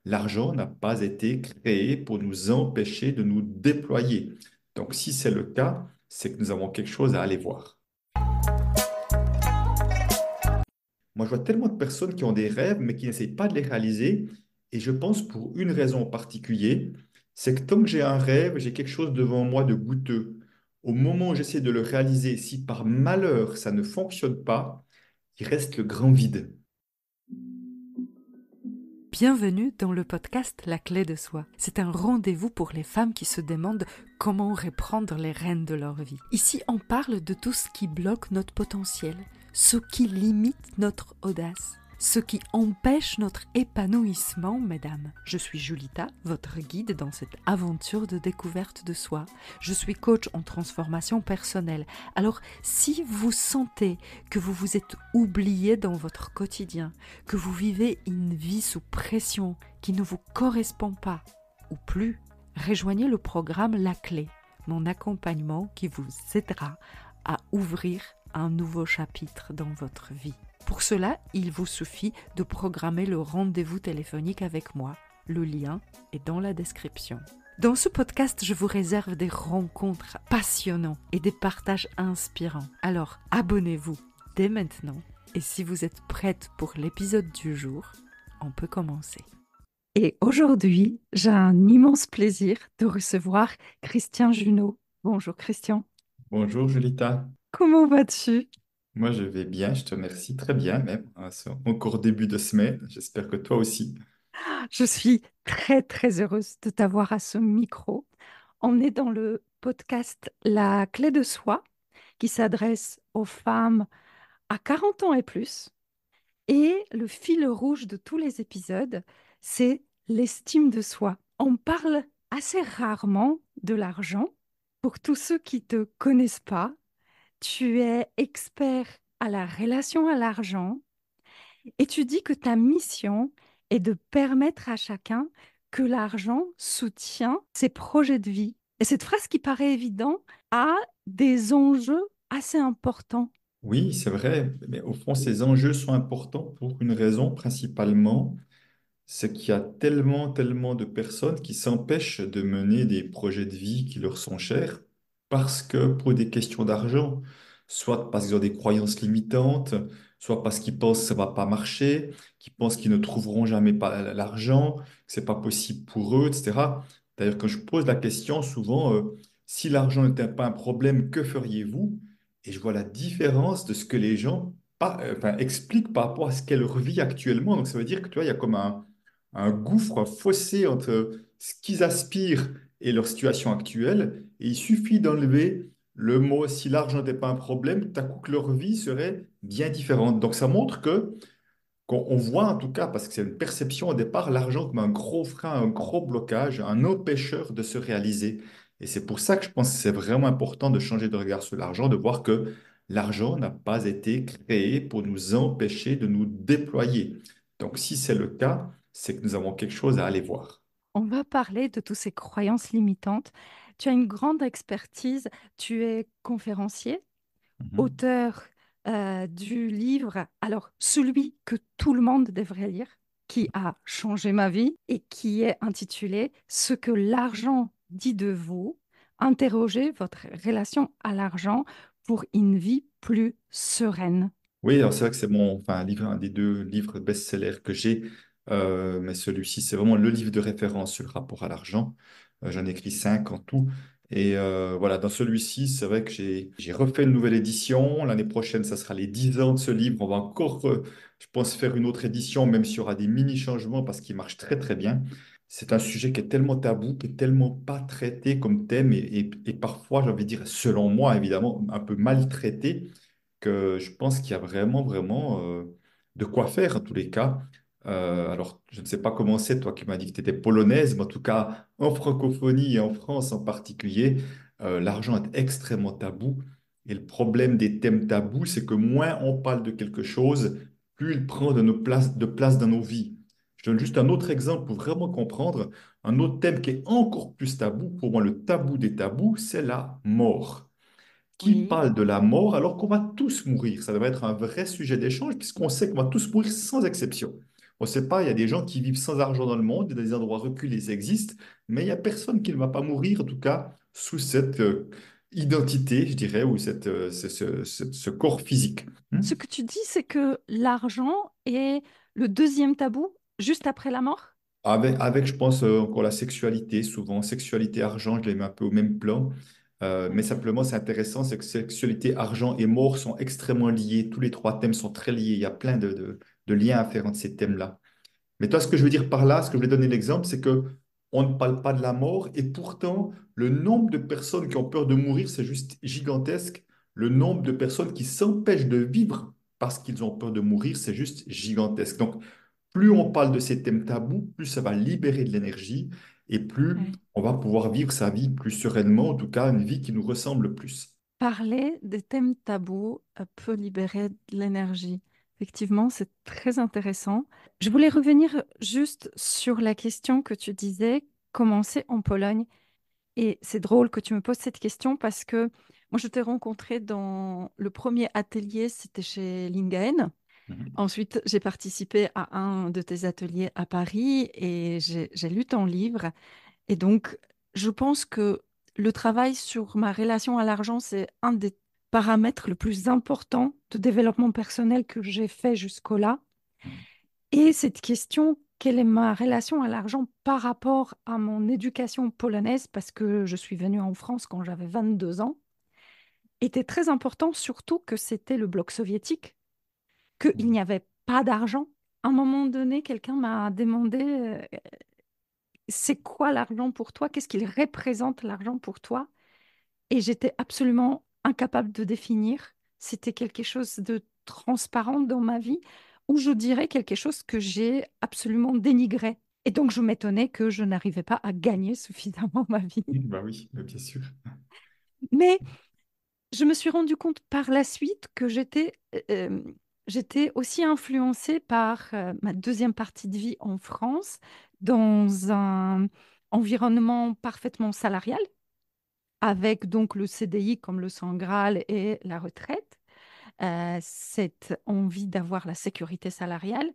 l'argent n'a pas été créé pour nous empêcher de nous déployer. Donc, si c'est le cas, c'est que nous avons quelque chose à aller voir. Moi, je vois tellement de personnes qui ont des rêves, mais qui n'essayent pas de les réaliser. Et je pense pour une raison en particulier, c'est que tant que j'ai un rêve, j'ai quelque chose devant moi de goûteux. Au moment où j'essaie de le réaliser, si par malheur ça ne fonctionne pas, il reste le grand vide. Bienvenue dans le podcast La clé de soi. C'est un rendez-vous pour les femmes qui se demandent comment reprendre les rênes de leur vie. Ici, on parle de tout ce qui bloque notre potentiel, ce qui limite notre audace, ce qui empêche notre épanouissement, mesdames. Je suis Julita, votre guide dans cette aventure de découverte de soi. Je suis coach en transformation personnelle. Alors, si vous sentez que vous vous êtes oublié dans votre quotidien, que vous vivez une vie sous pression qui ne vous correspond pas ou plus, rejoignez le programme La Clé, mon accompagnement qui vous aidera à ouvrir un nouveau chapitre dans votre vie. Pour cela, il vous suffit de programmer le rendez-vous téléphonique avec moi. Le lien est dans la description. Dans ce podcast, je vous réserve des rencontres passionnantes et des partages inspirants. Alors, abonnez-vous dès maintenant. Et si vous êtes prête pour l'épisode du jour, on peut commencer. Et aujourd'hui, j'ai un immense plaisir de recevoir Christian Junot. Bonjour Christian. Bonjour Julita. Comment vas-tu? Moi, je vais bien, je te remercie très bien même. C'est encore début de semaine. J'espère que toi aussi. Je suis très très heureuse de t'avoir à ce micro. On est dans le podcast La clé de soi qui s'adresse aux femmes à 40 ans et plus. Et le fil rouge de tous les épisodes, c'est l'estime de soi. On parle assez rarement de l'argent. Pour tous ceux qui ne te connaissent pas, tu es expert à la relation à l'argent et tu dis que ta mission est de permettre à chacun que l'argent soutient ses projets de vie. Et cette phrase qui paraît évidente a des enjeux assez importants. Oui, c'est vrai, mais au fond, ces enjeux sont importants pour une raison principalement, c'est qu'il y a tellement, tellement de personnes qui s'empêchent de mener des projets de vie qui leur sont chers parce que pour des questions d'argent, soit parce qu'ils ont des croyances limitantes, soit parce qu'ils pensent que ça va pas marcher, qu'ils pensent qu'ils ne trouveront jamais pas l'argent, que c'est pas possible pour eux, etc. D'ailleurs, quand je pose la question, souvent, si l'argent n'était pas un problème, que feriez-vous? Et je vois la différence de ce que les gens enfin, expliquent par rapport à ce qu'est leur vie actuellement. Donc, ça veut dire que tu vois, il y a comme un gouffre, un fossé entre ce qu'ils aspirent et leur situation actuelle. Et il suffit d'enlever le mot si l'argent n'était pas un problème, tout à coup que leur vie serait bien différente. Donc ça montre que qu'on voit en tout cas, parce que c'est une perception au départ, l'argent comme un gros frein, un gros blocage, un empêcheur de se réaliser. Et c'est pour ça que je pense que c'est vraiment important de changer de regard sur l'argent, de voir que l'argent n'a pas été créé pour nous empêcher de nous déployer. Donc si c'est le cas, c'est que nous avons quelque chose à aller voir. On va parler de toutes ces croyances limitantes. Tu as une grande expertise, tu es conférencier, Mhm. auteur du livre, alors celui que tout le monde devrait lire, qui a changé ma vie et qui est intitulé Ce que l'argent dit de vous. Interrogez votre relation à l'argent pour une vie plus sereine. Oui, alors c'est vrai que c'est mon, enfin, un livre, un des deux livres best-sellers que j'ai, mais celui-ci, c'est vraiment le livre de référence sur le rapport à l'argent. J'en ai écrit cinq en tout. Et voilà, dans celui-ci, c'est vrai que j'ai refait une nouvelle édition. L'année prochaine, ça sera les 10 ans de ce livre. On va encore, je pense, faire une autre édition, même s'il y aura des mini-changements parce qu'il marche très, très bien. C'est un sujet qui est tellement tabou, qui est tellement pas traité comme thème et parfois, j'ai envie de dire, selon moi, évidemment, un peu maltraité que je pense qu'il y a vraiment, vraiment de quoi faire en tous les cas. Alors, je ne sais pas comment c'est, toi qui m'as dit que tu étais polonaise, mais en tout cas, en francophonie et en France en particulier, l'argent est extrêmement tabou. Et le problème des thèmes tabous, c'est que moins on parle de quelque chose, plus il prend de place dans nos vies. Je donne juste un autre exemple pour vraiment comprendre. Un autre thème qui est encore plus tabou, pour moi le tabou des tabous, c'est la mort qui Oui. parle de la mort alors qu'on va tous mourir. Ça devrait être un vrai sujet d'échange puisqu'on sait qu'on va tous mourir sans exception. On ne sait pas, il y a des gens qui vivent sans argent dans le monde, il y a des endroits reculés, ça existe, mais il n'y a personne qui ne va pas mourir, en tout cas, sous cette identité, je dirais, ou ce corps physique. Hmm. Ce que tu dis, c'est que l'argent est le deuxième tabou juste après la mort? Avec, je pense, encore la sexualité, souvent, sexualité, argent, je les mets un peu au même plan. Mais Ok. simplement, c'est intéressant, c'est que sexualité, argent et mort sont extrêmement liés. Tous les trois thèmes sont très liés. Il y a plein de liens à faire entre ces thèmes-là. Mais toi, ce que je veux dire par là, ce que je voulais donner l'exemple, c'est que on ne parle pas de la mort et pourtant, le nombre de personnes qui ont peur de mourir, c'est juste gigantesque. Le nombre de personnes qui s'empêchent de vivre parce qu'ils ont peur de mourir, c'est juste gigantesque. Donc, plus on parle de ces thèmes tabous, plus ça va libérer de l'énergie et plus Ouais. on va pouvoir vivre sa vie plus sereinement, en tout cas une vie qui nous ressemble plus. Parler des thèmes tabous peut libérer de l'énergie. Effectivement, c'est très intéressant. Je voulais revenir juste sur la question que tu disais, commencer en Pologne. Et c'est drôle que tu me poses cette question parce que moi, je t'ai rencontré dans le premier atelier, c'était chez Lingaen. Mhm. Ensuite, j'ai participé à un de tes ateliers à Paris et j'ai lu ton livre. Et donc, je pense que le travail sur ma relation à l'argent, c'est un des paramètres le plus important de développement personnel que j'ai fait jusqu'au-là. Et cette question, quelle est ma relation à l'argent par rapport à mon éducation polonaise, parce que je suis venue en France quand j'avais 22 ans, était très important, surtout que c'était le bloc soviétique, qu'il n'y avait pas d'argent. À un moment donné, quelqu'un m'a demandé, c'est quoi l'argent pour toi? Qu'est-ce qu'il représente l'argent pour toi? Et j'étais absolument incapable de définir. C'était quelque chose de transparent dans ma vie, ou je dirais quelque chose que j'ai absolument dénigré. Et donc, je m'étonnais que je n'arrivais pas à gagner suffisamment ma vie. Bah oui, bien sûr. Mais je me suis rendu compte par la suite que j'étais aussi influencée par ma deuxième partie de vie en France, dans un environnement parfaitement salarial, avec donc le CDI comme le Saint Graal et la retraite, cette envie d'avoir la sécurité salariale.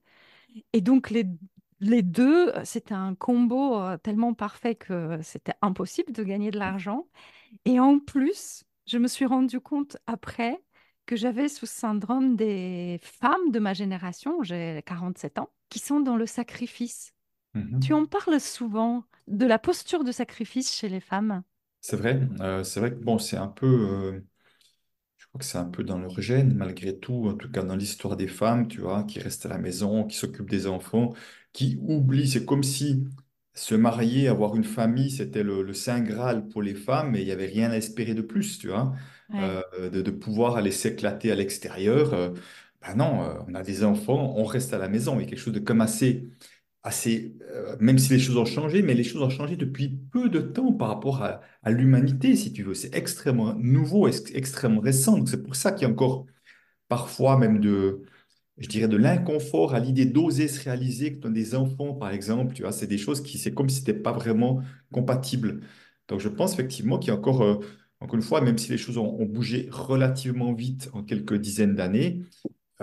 Et donc les deux, c'était un combo tellement parfait que c'était impossible de gagner de l'argent. Et en plus, je me suis rendu compte après que j'avais ce syndrome des femmes de ma génération, j'ai 47 ans, qui sont dans le sacrifice. Tu Mhm. en parles souvent de la posture de sacrifice chez les femmes. C'est vrai que bon, c'est un peu, je crois que c'est un peu dans leur gène, malgré tout, en tout cas dans l'histoire des femmes, tu vois, qui restent à la maison, qui s'occupent des enfants, qui oublient. C'est comme si se marier, avoir une famille, c'était le Saint Graal pour les femmes, mais il n'y avait rien à espérer de plus, tu vois. Ouais, De pouvoir aller s'éclater à l'extérieur. Ben non, on a des enfants, on reste à la maison. Il y a quelque chose de comme même si les choses ont changé, mais les choses ont changé depuis peu de temps par rapport à l'humanité, si tu veux. C'est extrêmement nouveau, extrêmement récent. Donc c'est pour ça qu'il y a encore parfois même je dirais, de l'inconfort à l'idée d'oser se réaliser que tu as des enfants, par exemple. Tu vois, c'est des choses qui, c'est comme si c'était pas vraiment compatible. Donc je pense effectivement qu'il y a encore une fois, même si les choses ont bougé relativement vite en quelques dizaines d'années,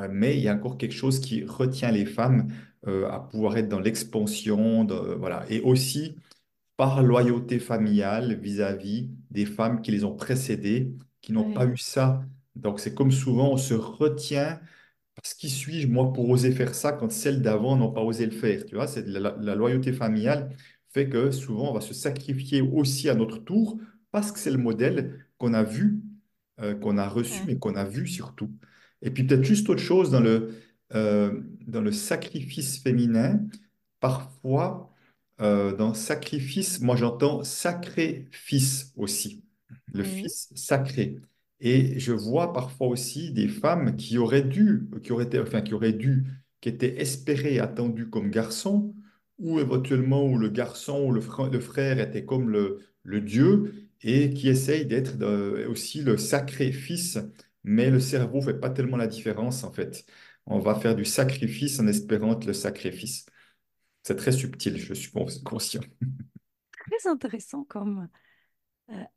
mais il y a encore quelque chose qui retient les femmes à pouvoir être dans l'expansion, voilà. Et aussi par loyauté familiale vis-à-vis des femmes qui les ont précédées, qui n'ont pas ouais, eu ça. Donc c'est comme souvent, on se retient parce qui suis-je, moi, pour oser faire ça quand celles d'avant n'ont pas osé le faire? Tu vois, c'est la loyauté familiale fait que souvent, on va se sacrifier aussi à notre tour parce que c'est le modèle qu'on a vu, qu'on a reçu, ouais, mais qu'on a vu surtout. Et puis peut-être juste autre chose dans le sacrifice féminin. Parfois, dans sacrifice, moi j'entends sacré fils aussi. Le oui, fils sacré. Et je vois parfois aussi des femmes qui auraient été, enfin, qui auraient dû, qui étaient espérées, attendues comme garçons, ou éventuellement où le garçon ou le frère était comme le Dieu, et qui essayent d'être aussi le sacrifice, mais le cerveau fait pas tellement la différence en fait. On va faire du sacrifice en espérant être le sacrifice. C'est très subtil, je suis conscient. très intéressant comme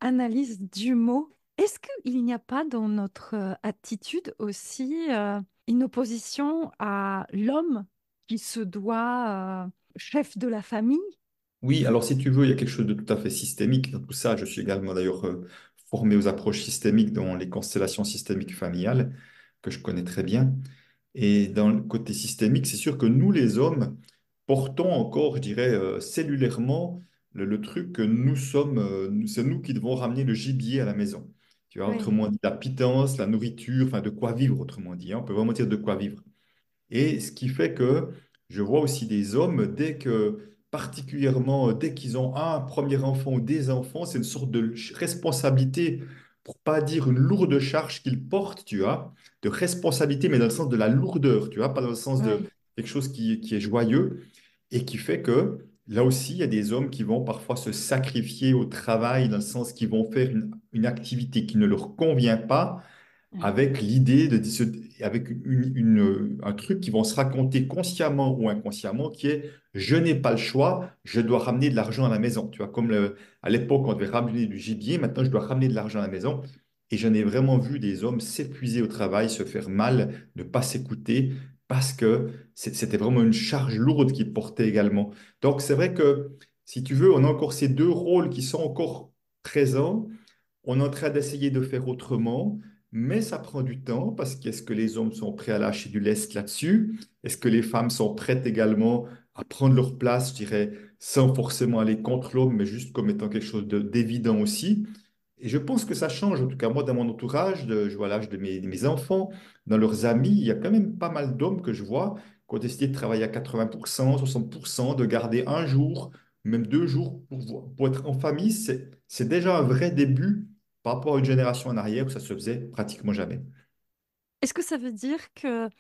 analyse du mot. Est-ce qu'il n'y a pas dans notre attitude aussi une opposition à l'homme qui se doit chef de la famille? Oui, alors si tu veux, il y a quelque chose de tout à fait systémique dans tout ça. Je suis également d'ailleurs formé aux approches systémiques dans les constellations systémiques familiales, que je connais très bien. Et dans le côté systémique, c'est sûr que nous, les hommes, portons encore, je dirais, cellulairement, le truc que nous sommes, c'est nous qui devons ramener le gibier à la maison. Tu vois, Oui, autrement dit, la pitance, la nourriture, enfin, de quoi vivre, autrement dit, hein. On peut vraiment dire de quoi vivre. Et ce qui fait que je vois aussi des hommes, particulièrement dès qu'ils ont un premier enfant ou des enfants, c'est une sorte de responsabilité, pour pas dire une lourde charge qu'ils portent, tu vois, de responsabilité, mais dans le sens de la lourdeur, tu vois, pas dans le sens de oui, quelque chose qui est joyeux et qui fait que là aussi, il y a des hommes qui vont parfois se sacrifier au travail, dans le sens qu'ils vont faire une activité qui ne leur convient pas oui, avec l'idée avec un truc qu'ils vont se raconter consciemment ou inconsciemment, qui est je n'ai pas le choix, je dois ramener de l'argent à la maison. Tu vois, comme à l'époque, on devait ramener du gibier, maintenant je dois ramener de l'argent à la maison. Et j'en ai vraiment vu des hommes s'épuiser au travail, se faire mal, ne pas s'écouter, parce que c'était vraiment une charge lourde qu'ils portaient également. Donc c'est vrai que, si tu veux, on a encore ces deux rôles qui sont encore présents. On est en train d'essayer de faire autrement, mais ça prend du temps parce qu'est-ce que les hommes sont prêts à lâcher du lest là-dessus? Est-ce que les femmes sont prêtes également à prendre leur place, je dirais, sans forcément aller contre l'homme, mais juste comme étant quelque chose d'évident aussi? Et je pense que ça change, en tout cas moi dans mon entourage, je vois l'âge de mes enfants, dans leurs amis, il y a quand même pas mal d'hommes que je vois qui ont décidé de travailler à 80%, 60%, de garder un jour, même 2 jours pour être en famille. C'est déjà un vrai début par rapport à une génération en arrière où ça se faisait pratiquement jamais. est-ce que ça veut dire que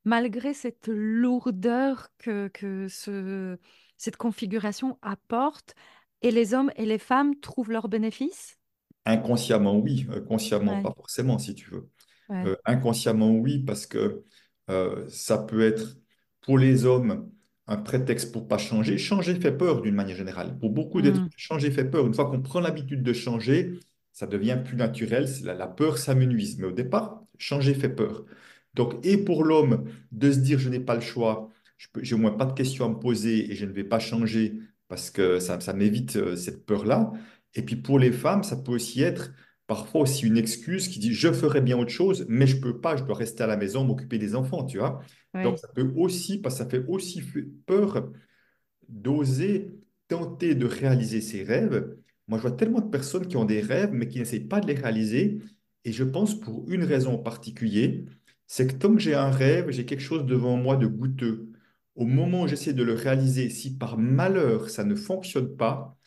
malgré cette lourdeur cette configuration apporte, et les hommes et les femmes trouvent leurs bénéfices? Inconsciemment, oui, consciemment, Ouais, pas forcément, si tu veux. ouais. Inconsciemment, oui, parce que ça peut être pour les hommes un prétexte pour pas changer. Changer fait peur d'une manière générale. Pour beaucoup d'êtres, Hmm, changer fait peur. Une fois qu'on prend l'habitude de changer, ça devient plus naturel. La peur s'amenuise. Mais au départ, changer fait peur. Donc, et pour l'homme, de se dire je n'ai pas le choix, j'ai au moins pas de questions à me poser et je ne vais pas changer parce que ça m'évite cette peur-là. Et puis pour les femmes, ça peut aussi être parfois aussi une excuse qui dit je ferais bien autre chose, mais je peux pas, je dois rester à la maison, m'occuper des enfants, tu vois. Donc ouais. ça peut aussi, parce que ça fait aussi peur d'oser tenter de réaliser ses rêves. Moi, je vois tellement de personnes qui ont des rêves, mais qui n'essayent pas de les réaliser. Et je pense pour une raison en particulier, c'est que tant que j'ai un rêve, j'ai quelque chose devant moi de goûteux. Au moment où j'essaie de le réaliser, si par malheur ça ne fonctionne pas,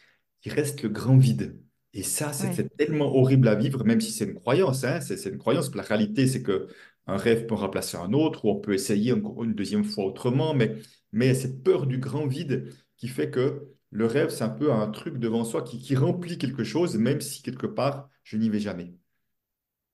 il reste le grand vide. Et ça, Ouais. c'est tellement horrible à vivre, même si c'est une croyance, hein, c'est une croyance. La réalité, c'est que un rêve peut remplacer un autre, ou on peut essayer encore une deuxième fois autrement, mais cette peur du grand vide qui fait que le rêve, c'est un peu un truc devant soi qui remplit quelque chose, même si quelque part, je n'y vais jamais.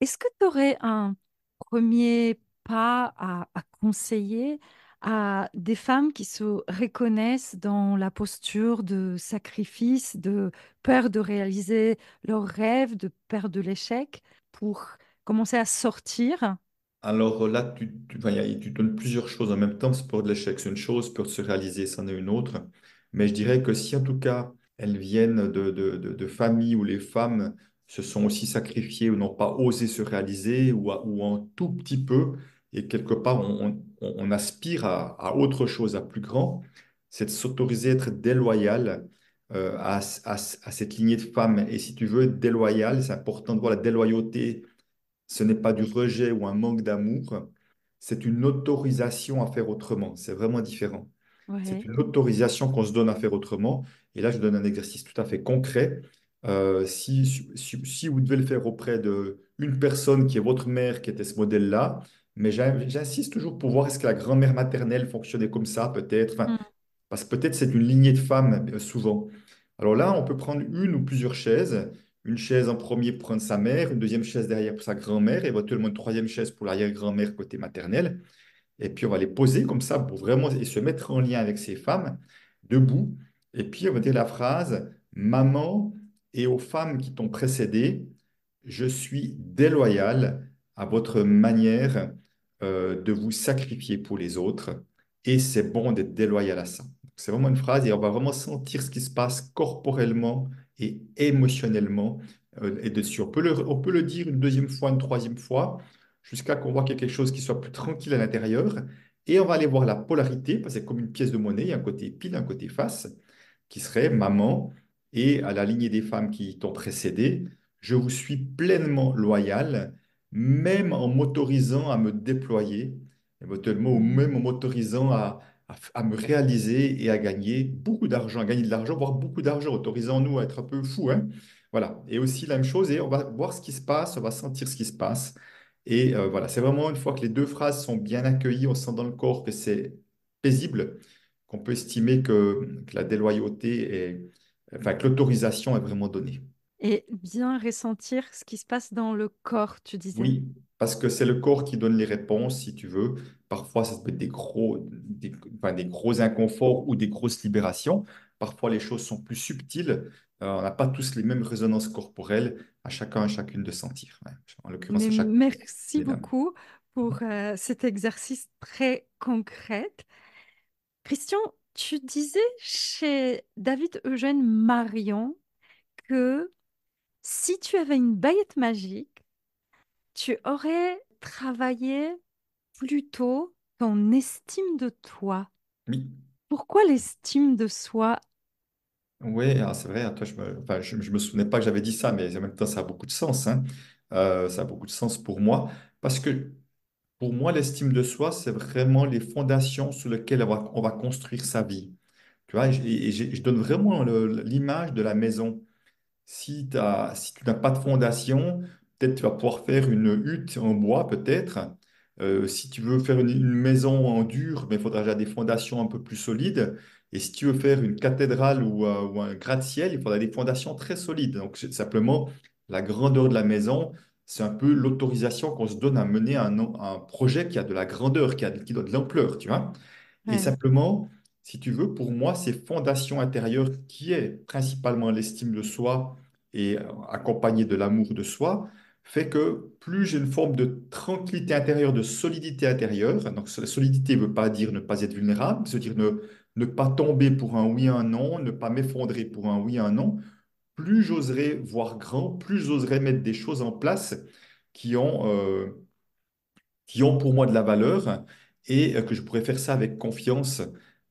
Est-ce que tu aurais un premier pas à conseiller à des femmes qui se reconnaissent dans la posture de sacrifice, de peur de réaliser leurs rêves, de peur de l'échec, pour commencer à sortir? Alors là, enfin, tu donnes plusieurs choses en même temps. C'est peur de l'échec, c'est une chose, peur de se réaliser, c'en est une autre. Mais je dirais que si en tout cas elles viennent de familles où les femmes se sont aussi sacrifiées ou n'ont pas osé se réaliser ou un tout petit peu, et quelque part on aspire à autre chose, à plus grand, c'est de s'autoriser à être déloyal à cette lignée de femmes. Et si tu veux être déloyal, c'est important de voir la déloyauté, ce n'est pas du rejet ou un manque d'amour, c'est une autorisation à faire autrement. C'est vraiment différent. C'est Ouais. une autorisation qu'on se donne à faire autrement. Et là, je donne un exercice tout à fait concret. Si vous devez le faire auprès de une personne qui est votre mère, qui était ce modèle-là, mais j'insiste toujours pour voir est-ce que la grand-mère maternelle fonctionnait comme ça, peut-être. Enfin, Mm. parce que peut-être c'est une lignée de femmes, souvent. Alors là, on peut prendre une ou plusieurs chaises. Une chaise en premier pour prendre sa mère, une deuxième chaise derrière pour sa grand-mère, et éventuellement une troisième chaise pour l'arrière-grand-mère côté maternel. Et puis on va les poser comme ça pour vraiment et se mettre en lien avec ces femmes, debout. Et puis on va dire la phrase, Maman et aux femmes qui t'ont précédé, je suis déloyal à votre manière de vous sacrifier pour les autres. et c'est bon d'être déloyal à ça. C'est vraiment une phrase et on va vraiment sentir ce qui se passe corporellement et émotionnellement et dessus. On peut le dire une deuxième fois, une troisième fois, jusqu'à qu'on voit qu'il y a quelque chose qui soit plus tranquille à l'intérieur. Et on va aller voir la polarité, parce que c'est comme une pièce de monnaie, il y a un côté pile, un côté face, qui serait maman et à la lignée des femmes qui t'ont précédé, je vous suis pleinement loyal, même en m'autorisant à me déployer, éventuellement, ou Mhm. même en m'autorisant à me réaliser et à gagner beaucoup d'argent, à gagner de l'argent, voire beaucoup d'argent, autorisant-nous à être un peu fous, hein. Voilà. Et aussi la même chose, et on va voir ce qui se passe, on va sentir ce qui se passe. Et voilà, c'est vraiment une fois que les deux phrases sont bien accueillies, on sent dans le corps que c'est paisible, qu'on peut estimer que la déloyauté est, enfin, que l'autorisation est vraiment donnée. Et bien ressentir ce qui se passe dans le corps, tu disais. Oui, parce que c'est le corps qui donne les réponses, si tu veux. Parfois, ça peut être enfin, des gros inconforts ou des grosses libérations. Parfois, les choses sont plus subtiles. On n'a pas tous les mêmes résonances corporelles, à chacun et chacune de sentir. Ouais. En l'occurrence, Mais à chaque merci des dames. beaucoup pour cet exercice très concret. Christian, tu disais chez David Eugène Marion que si tu avais une baguette magique, tu aurais travaillé plutôt ton estime de toi. Oui, Pourquoi l'estime de soi? ouais, ah, c'est vrai. Toi, enfin, je me souvenais pas que j'avais dit ça, mais en même temps, ça a beaucoup de sens, hein. Ça a beaucoup de sens pour moi, parce que pour moi, l'estime de soi, c'est vraiment les fondations sur lesquelles on va construire sa vie. Tu vois, je donne vraiment l'image de la maison. Si tu n'as pas de fondation, peut-être tu vas pouvoir faire une hutte en bois, peut-être. Si tu veux faire une maison en dur, mais il faudra déjà des fondations un peu plus solides. Et si tu veux faire une cathédrale ou un gratte-ciel, il faudra des fondations très solides. Donc, c'est simplement, la grandeur de la maison, c'est un peu l'autorisation qu'on se donne à mener un projet qui a de la grandeur, qui a de l'ampleur, tu vois. Et Ouais. simplement, si tu veux, pour moi, ces fondations intérieures qui est principalement l'estime de soi et accompagnée de l'amour de soi, fait que plus j'ai une forme de tranquillité intérieure, de solidité intérieure, donc la solidité ne veut pas dire ne pas être vulnérable, c'est-à-dire ne pas tomber pour un oui, un non, ne pas m'effondrer pour un oui, un non, plus j'oserais voir grand, plus j'oserais mettre des choses en place qui ont, qui ont pour moi de la valeur et que je pourrais faire ça avec confiance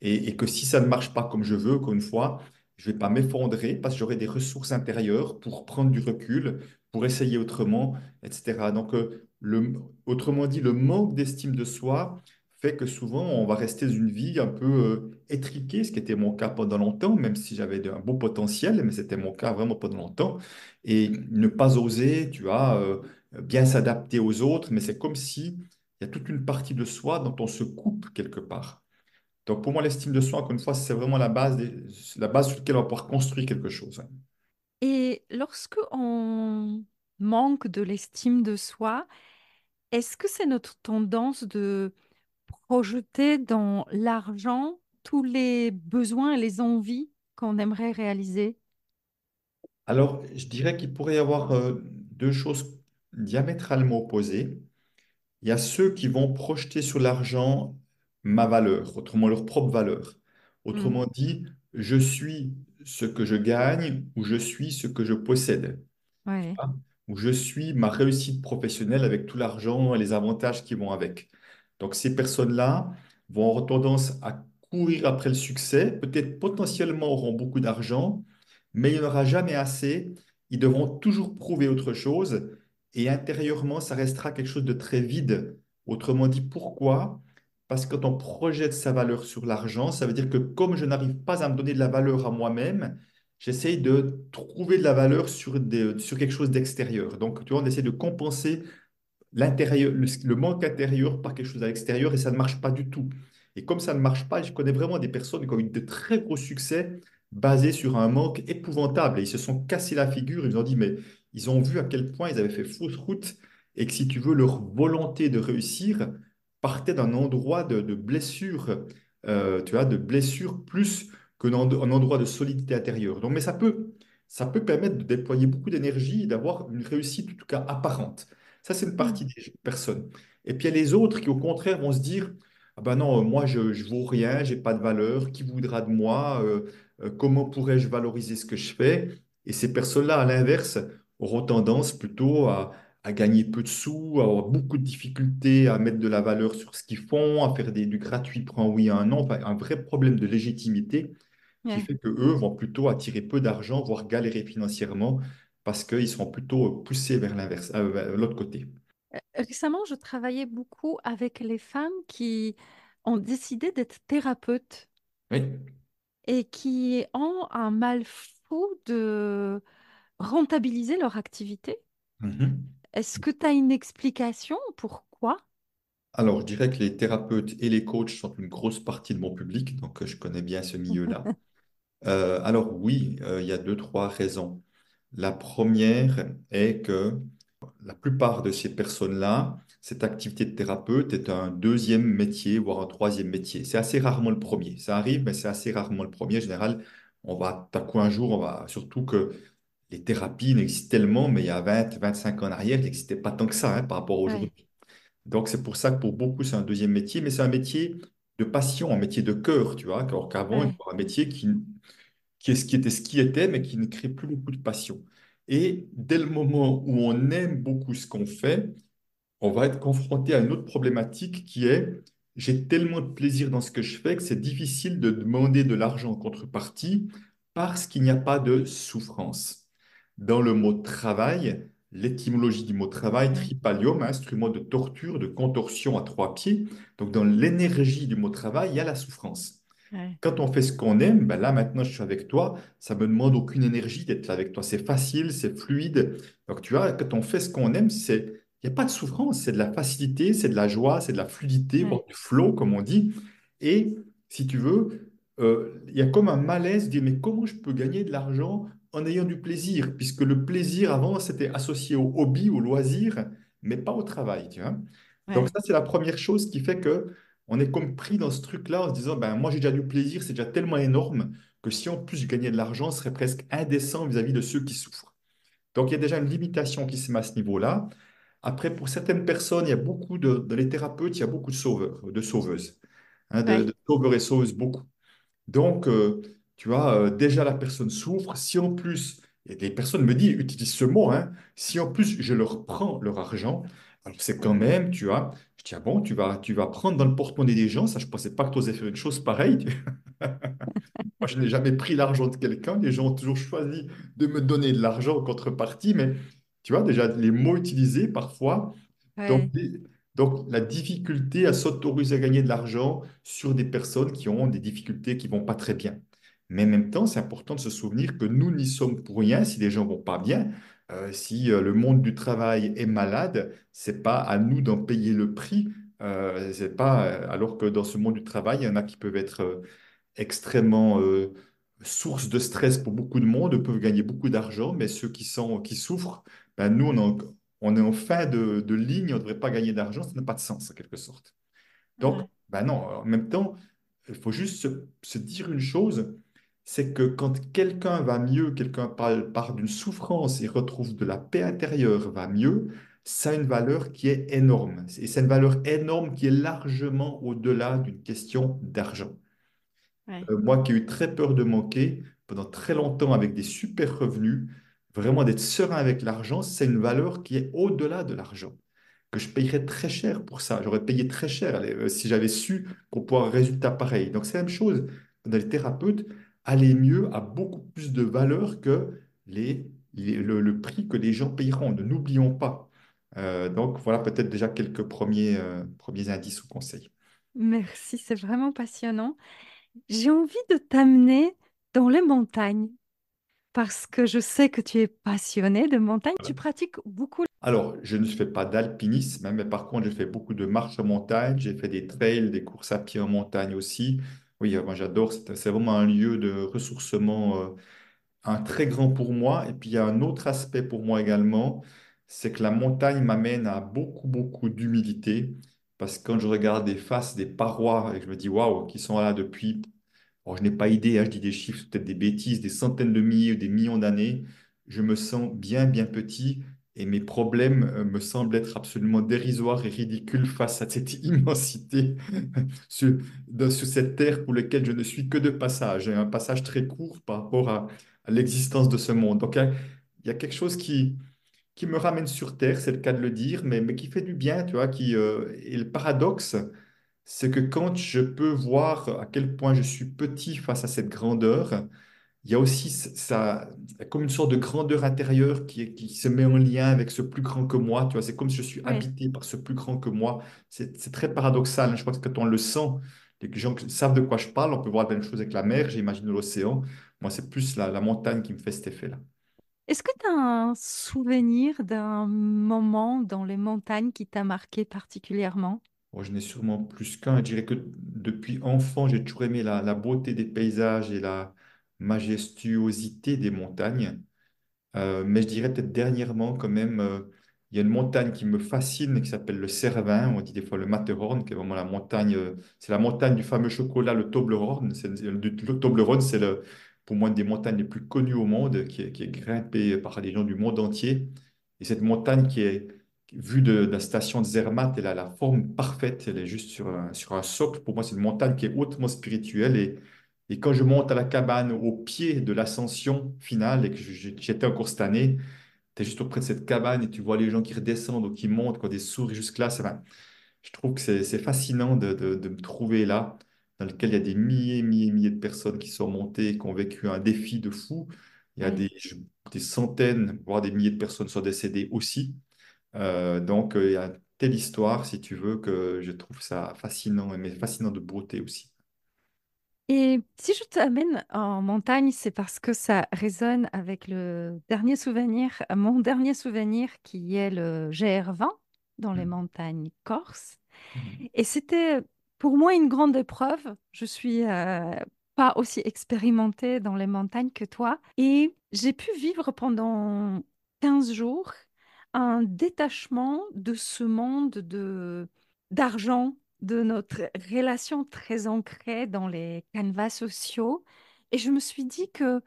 et que si ça ne marche pas comme je veux, qu'une fois, je ne vais pas m'effondrer parce que j'aurai des ressources intérieures pour prendre du recul, pour essayer autrement, etc. Donc, autrement dit, le manque d'estime de soi fait que souvent, on va rester dans une vie un peu étriquée, ce qui était mon cas pendant longtemps, même si j'avais un beau potentiel, mais c'était mon cas vraiment pendant longtemps. Et ne pas oser, tu vois, bien s'adapter aux autres, mais c'est comme si il y a toute une partie de soi dont on se coupe quelque part. Donc pour moi, l'estime de soi, encore une fois, c'est vraiment la base sur laquelle on va pouvoir construire quelque chose. Et lorsque on manque de l'estime de soi, est-ce que c'est notre tendance de projeter dans l'argent tous les besoins et les envies qu'on aimerait réaliser? Alors, je dirais qu'il pourrait y avoir deux choses diamétralement opposées. Il y a ceux qui vont projeter sur l'argent ma valeur, autrement leur propre valeur. Hmm. Autrement dit, je suis ce que je gagne ou je suis ce que je possède. Ouais. Vois, où je suis ma réussite professionnelle avec tout l'argent et les avantages qui vont avec. Donc ces personnes-là vont avoir tendance à courir après le succès, peut-être potentiellement auront beaucoup d'argent, mais il n'y en aura jamais assez. Ils devront toujours prouver autre chose et intérieurement, ça restera quelque chose de très vide. Autrement dit, pourquoi? Parce que quand on projette sa valeur sur l'argent, ça veut dire que comme je n'arrive pas à me donner de la valeur à moi-même, j'essaye de trouver de la valeur sur quelque chose d'extérieur. Donc, tu vois, on essaie de compenser l'intérieur, le manque intérieur par quelque chose à l'extérieur et ça ne marche pas du tout. Et comme ça ne marche pas, je connais vraiment des personnes qui ont eu de très gros succès basés sur un manque épouvantable et ils se sont cassés la figure. Ils ont dit, mais ils ont vu à quel point ils avaient fait fausse route et que si tu veux, leur volonté de réussir partait d'un endroit de blessure, tu vois, de blessure plus qu'un endroit de solidité intérieure. Donc, mais ça peut permettre de déployer beaucoup d'énergie et d'avoir une réussite, en tout cas apparente. Ça, c'est une Hmm. partie des personnes. Et puis, il y a les autres qui, au contraire, vont se dire, ah ben non, moi je vaux rien, j'ai pas de valeur, qui voudra de moi, comment pourrais-je valoriser ce que je fais? Et ces personnes-là, à l'inverse, auront tendance plutôt à gagner peu de sous, à avoir beaucoup de difficultés à mettre de la valeur sur ce qu'ils font, à faire du gratuit prend oui à un non, enfin, un vrai problème de légitimité qui Ouais. fait que eux vont plutôt attirer peu d'argent, voire galérer financièrement, parce qu'ils seront plutôt poussés vers l'inverse, vers l'autre côté. Récemment, je travaillais beaucoup avec les femmes qui ont décidé d'être thérapeutes Oui. et qui ont un mal fou de rentabiliser leur activité. Mhm. Est-ce que tu as une explication pourquoi? Alors, je dirais que les thérapeutes et les coachs sont une grosse partie de mon public, donc je connais bien ce milieu-là. Alors oui, il y a deux, trois raisons. La première est que la plupart de ces personnes-là, cette activité de thérapeute est un deuxième métier, voire un troisième métier. C'est assez rarement le premier. Ça arrive, mais c'est assez rarement le premier. En général, on va, tout à coup un jour, on va, surtout que les thérapies n'existent tellement, mais il y a 20, 25 ans en arrière, il n'existait pas tant que ça, hein, par rapport à Ouais, aujourd'hui. Donc, c'est pour ça que pour beaucoup, c'est un deuxième métier, mais c'est un métier de passion, un métier de cœur, tu vois, alors qu'avant, il y ouais, avait un métier qui était ce qui était, mais qui ne crée plus beaucoup de passion. Et dès le moment où on aime beaucoup ce qu'on fait, on va être confronté à une autre problématique qui est, j'ai tellement de plaisir dans ce que je fais que c'est difficile de demander de l'argent en contrepartie parce qu'il n'y a pas de souffrance. Dans le mot travail, l'étymologie du mot travail, ouais, tripalium, instrument de torture, de contorsion à trois pieds, donc dans l'énergie du mot travail, il y a la souffrance. ouais, Quand on fait ce qu'on aime, ben là maintenant je suis avec toi, ça me demande aucune énergie d'être là avec toi. C'est facile, c'est fluide. Donc tu vois, quand on fait ce qu'on aime, il n'y a pas de souffrance, c'est de la facilité, c'est de la joie, c'est de la fluidité, voire ouais, du flow, comme on dit. Et si tu veux, il y a comme un malaise de dire, mais comment je peux gagner de l'argent en ayant du plaisir? Puisque le plaisir avant, c'était associé au hobby, au loisir, mais pas au travail, tu vois. Donc ouais, ça, c'est la première chose qui fait que on est comme pris dans ce truc-là en se disant, ben, moi j'ai déjà du plaisir, c'est déjà tellement énorme que si en plus je gagnais de l'argent, ce serait presque indécent vis-à-vis de ceux qui souffrent. Donc il y a déjà une limitation qui se met à ce niveau-là. Après, pour certaines personnes, il y a beaucoup dans les thérapeutes, il y a beaucoup de sauveurs, de sauveuses, hein, ouais, de sauveurs et sauveuses, beaucoup. Donc, tu vois, déjà la personne souffre. Si en plus, et les personnes me disent, utilisent ce mot, hein, si en plus je leur prends leur argent, alors c'est quand même, tu vois, je dis, ah bon, tu vas prendre dans le porte-monnaie des gens, ça, je ne pensais pas que tu osais faire une chose pareille. Moi, je n'ai jamais pris l'argent de quelqu'un, les gens ont toujours choisi de me donner de l'argent en contrepartie, mais tu vois, déjà, les mots utilisés parfois donc, ouais, donc, la difficulté à s'autoriser à gagner de l'argent sur des personnes qui ont des difficultés qui vont pas très bien. Mais en même temps, c'est important de se souvenir que nous n'y sommes pour rien si les gens vont pas bien. Si le monde du travail est malade, c'est pas à nous d'en payer le prix. C'est pas, alors que dans ce monde du travail, il y en a qui peuvent être extrêmement source de stress pour beaucoup de monde, peuvent gagner beaucoup d'argent, mais ceux qui souffrent, ben nous, on est en fin de ligne, on ne devrait pas gagner d'argent, ça n'a pas de sens en quelque sorte. Donc, ouais, ben non, en même temps, il faut juste se dire une chose, c'est que quand quelqu'un va mieux, quelqu'un part d'une souffrance et retrouve de la paix intérieure, va mieux, ça a une valeur qui est énorme. Et c'est une valeur énorme qui est largement au-delà d'une question d'argent. ouais. Moi qui ai eu très peur de manquer pendant très longtemps avec des super revenus, vraiment d'être serein avec l'argent, c'est une valeur qui est au-delà de l'argent, que je payerais très cher pour ça. J'aurais payé très cher si j'avais su pour pouvoir un résultat pareil. Donc c'est la même chose. Dans les thérapeutes, aller mieux a beaucoup plus de valeur que le prix que les gens payeront. Ne n'oublions pas. Donc voilà peut-être déjà quelques premiers indices ou conseils. Merci, c'est vraiment passionnant. J'ai envie de t'amener dans les montagnes parce que je sais que tu es passionné de montagne. Tu pratiques beaucoup. Alors, je ne fais pas d'alpinisme, hein, mais par contre, j'ai fait beaucoup de marches en montagne, j'ai fait des trails, des courses à pied en montagne aussi. Oui, moi j'adore, c'est vraiment un lieu de ressourcement, un très grand pour moi. Et puis, il y a un autre aspect pour moi également, c'est que la montagne m'amène à beaucoup, beaucoup d'humilité. Parce que quand je regarde des faces, des parois, et que je me dis, waouh, qui sont là depuis, bon, je n'ai pas idée, hein, je dis des chiffres, peut-être des bêtises, des centaines de milliers ou des millions d'années, je me sens bien, bien petit et mes problèmes me semblent être absolument dérisoires et ridicules face à cette immensité sur, sur cette terre pour laquelle je ne suis que de passage, et un passage très court par rapport à l'existence de ce monde. Donc, il y a quelque chose qui me ramène sur terre, c'est le cas de le dire, mais qui fait du bien, tu vois, et le paradoxe, c'est que quand je peux voir à quel point je suis petit face à cette grandeur, il y a aussi ça, comme une sorte de grandeur intérieure qui se met en lien avec ce plus grand que moi. Tu vois, c'est comme si je suis Oui. habité par ce plus grand que moi. C'est très paradoxal, hein. Je crois que quand on le sent, les gens qui savent de quoi je parle, on peut voir la même chose avec la mer, j'imagine l'océan. Moi, c'est plus la montagne qui me fait cet effet-là. Est-ce que tu as un souvenir d'un moment dans les montagnes qui t'a marqué particulièrement? Moi, je n'ai sûrement plus qu'un. Je dirais que depuis enfant, j'ai toujours aimé la beauté des paysages et la majestuosité des montagnes. Mais je dirais peut-être dernièrement quand même, il y a une montagne qui me fascine qui s'appelle le Cervin, on dit des fois le Matterhorn, qui est vraiment la montagne, c'est la montagne du fameux chocolat, le Toblerone. Le Toblerone, pour moi une des montagnes les plus connues au monde, qui est grimpée par des gens du monde entier. Et cette montagne qui est vue de la station de Zermatt, elle a la forme parfaite, elle est juste sur un socle. Pour moi, c'est une montagne qui est hautement spirituelle et quand je monte à la cabane au pied de l'ascension finale et que j'étais encore cette année, tu es juste auprès de cette cabane et tu vois les gens qui redescendent ou qui montent, qui ont des sourires jusque-là. Je trouve que c'est fascinant de me trouver là, dans lequel il y a des milliers, milliers, milliers de personnes qui sont montées, qui ont vécu un défi de fou. Il y a Oui. des centaines, voire des milliers de personnes sont décédées aussi. Donc, il y a telle histoire, si tu veux, que je trouve ça fascinant, mais fascinant de beauté aussi. Et si je t'amène en montagne, c'est parce que ça résonne avec le dernier souvenir, mon dernier souvenir qui est le GR20 dans les Mhm. montagnes corses. Mhm. Et c'était pour moi une grande épreuve. Je suis pas aussi expérimentée dans les montagnes que toi. Et j'ai pu vivre pendant 15 jours un détachement de ce monde d'argent, de notre relation très ancrée dans les canevas sociaux. Et je me suis dit que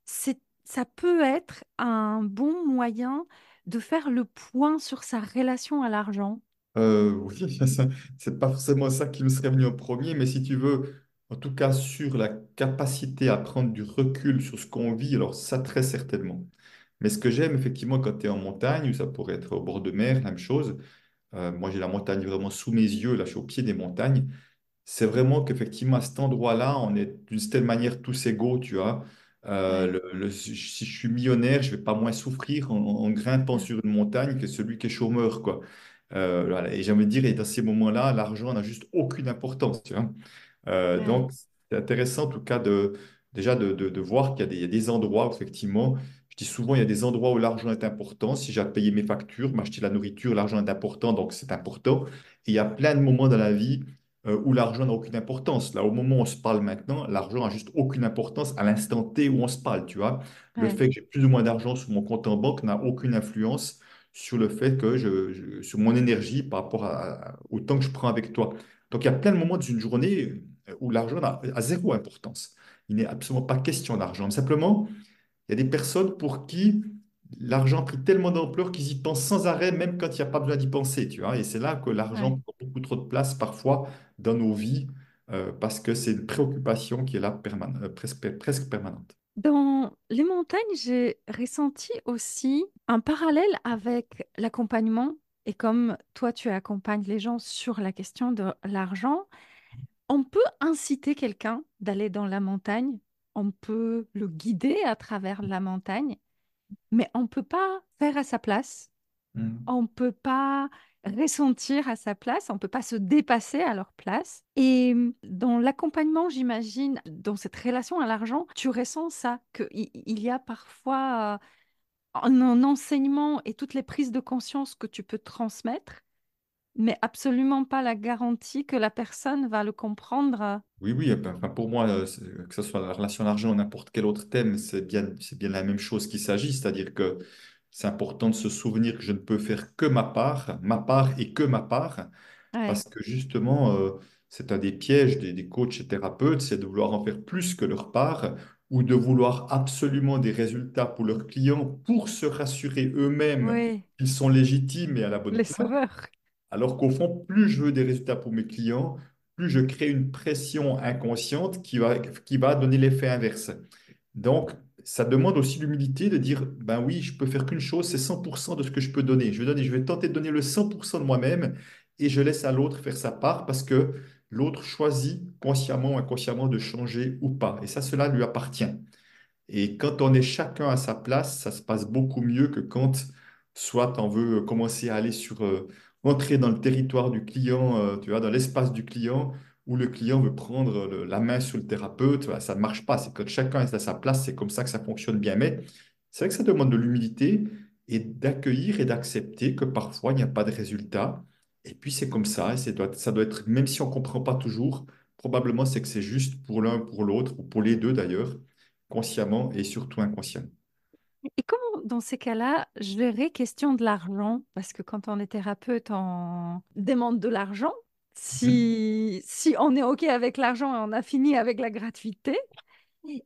ça peut être un bon moyen de faire le point sur sa relation à l'argent. Oui, c'est pas forcément ça qui me serait venu en premier, mais si tu veux, en tout cas sur la capacité à prendre du recul sur ce qu'on vit, alors ça très certainement. Mais ce que j'aime effectivement quand tu es en montagne, ou ça pourrait être au bord de mer, la même chose, moi j'ai la montagne vraiment sous mes yeux, là je suis au pied des montagnes, c'est vraiment qu'effectivement, à cet endroit-là, on est d'une certaine manière tous égaux, tu vois. Ouais. Si je suis millionnaire, je vais pas moins souffrir en grimpant sur une montagne que celui qui est chômeur, quoi. Voilà. Et j'ai envie de dire, et dans ces moments-là, l'argent n'a juste aucune importance, tu vois. Ouais. Donc, c'est intéressant en tout cas déjà de voir il y a des endroits où effectivement, je dis souvent, il y a des endroits où l'argent est important. Si j'ai à payer mes factures, m'acheter la nourriture, l'argent est important, donc c'est important. Et il y a plein de moments dans la vie où l'argent n'a aucune importance. Là, au moment où on se parle maintenant, l'argent n'a juste aucune importance à l'instant T où on se parle, tu vois. Le Ouais. fait que j'ai plus ou moins d'argent sur mon compte en banque n'a aucune influence sur le fait que sur mon énergie par rapport au temps que je prends avec toi. Donc, il y a plein de moments d'une journée où l'argent a zéro importance. Il n'est absolument pas question d'argent. Mais simplement, il y a des personnes pour qui l'argent a pris tellement d'ampleur qu'ils y pensent sans arrêt, même quand il n'y a pas besoin d'y penser, tu vois. Et c'est là que l'argent Ouais. prend beaucoup trop de place parfois dans nos vies, parce que c'est une préoccupation qui est là presque permanente. Dans les montagnes, j'ai ressenti aussi un parallèle avec l'accompagnement. Et comme toi, tu accompagnes les gens sur la question de l'argent, on peut inciter quelqu'un d'aller dans la montagne, on peut le guider à travers la montagne, mais on ne peut pas faire à sa place, Mm. on ne peut pas ressentir à sa place, on ne peut pas se dépasser à leur place. Et dans l'accompagnement, j'imagine, dans cette relation à l'argent, tu ressens ça, qu'il y a parfois un enseignement et toutes les prises de conscience que tu peux transmettre, mais absolument pas la garantie que la personne va le comprendre. Oui, oui, enfin, pour moi, que ce soit la relation à l'argent ou n'importe quel autre thème, c'est bien la même chose qu'il s'agit, c'est-à-dire que c'est important de se souvenir que je ne peux faire que ma part et que ma part, Ouais, parce que justement, c'est un des pièges des coachs et thérapeutes, c'est de vouloir en faire plus que leur part ou de vouloir absolument des résultats pour leurs clients pour se rassurer eux-mêmes Oui, qu'ils sont légitimes et à la bonne les place. sauveurs. Alors qu'au fond, plus je veux des résultats pour mes clients, plus je crée une pression inconsciente qui va donner l'effet inverse. Donc, ça demande aussi l'humilité de dire, ben oui, je peux faire qu'une chose, c'est 100% de ce que je peux donner. Je vais tenter de donner le 100% de moi-même et je laisse à l'autre faire sa part parce que l'autre choisit consciemment ou inconsciemment de changer ou pas. Et ça, cela lui appartient. Et quand on est chacun à sa place, ça se passe beaucoup mieux que quand soit on veut commencer à aller entrer dans le territoire du client, tu vois, dans l'espace du client, où le client veut prendre la main sur le thérapeute. Voilà, ça ne marche pas. C'est quand chacun est à sa place, c'est comme ça que ça fonctionne bien. Mais c'est vrai que ça demande de l'humilité et d'accueillir et d'accepter que parfois il n'y a pas de résultat. Et puis c'est comme ça, et ça doit être, même si on ne comprend pas toujours, probablement c'est que c'est juste pour l'un, pour l'autre, ou pour les deux d'ailleurs consciemment et surtout inconsciemment. Et comment, dans ces cas-là, gérer question de l'argent? Parce que quand on est thérapeute, on demande de l'argent. Mhm. Si on est OK avec l'argent, on a fini avec la gratuité.